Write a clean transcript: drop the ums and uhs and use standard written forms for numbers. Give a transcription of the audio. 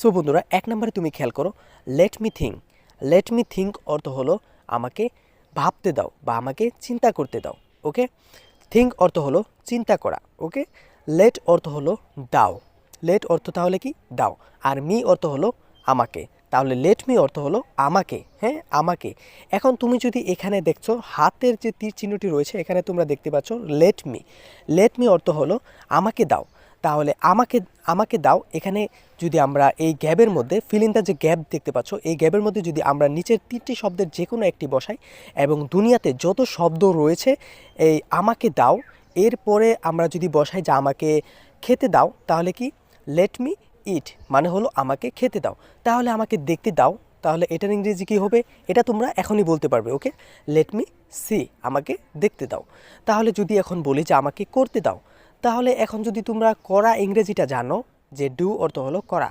So বন্ধুরা, 1 নম্বরে তুমি খেয়াল করো, let me think. Let me think অর্থ হলো আমাকে ভাবতে দাও বা আমাকে চিন্তা করতে দাও। ওকে, থিঙ্ক অর্থ হলো চিন্তা করা। ওকে, লেট অর্থ হলো দাও। লেট অর্থ তাহলে কি দাও, আর মি অর্থ হলো আমাকে। তাহলে লেট মি অর্থ হলো আমাকে। হ্যাঁ, আমাকে। এখন তুমি যদি এখানে দেখছো হাতের যে তীর চিহ্নটি রয়েছে, এখানে তোমরা দেখতে পাচ্ছ লেট মি। লেট মি অর্থ হলো আমাকে দাও। তাহলে আমাকে আমাকে দাও, এখানে যদি আমরা এই গ্যাপের মধ্যে ফিল ইন দ্য যে গ্যাপ দেখতে পাচ্ছ, এই গ্যাপের মধ্যে যদি আমরা নিচের 3টি শব্দের যে কোনো একটি বসাই এবং দুনিয়াতে যত শব্দ রয়েছে এই আমাকে দাও এরপরে আমরা যদি বসাই যে আমাকে খেতে দাও, তাহলে কি লেট মি ইট মানে হলো আমাকে খেতে দাও। তাহলে আমাকে দেখতে দাও, তাহলে এটার ইংরেজি কী হবে এটা তোমরা এখনই বলতে পারবে। ওকে, লেট মি সি আমাকে দেখতে দাও। তাহলে যদি এখন বলি যে আমাকে করতে দাও, তাহলে এখন যদি তোমরা করা ইংরেজিটা জানো যে ডু অর্থ হলো করা,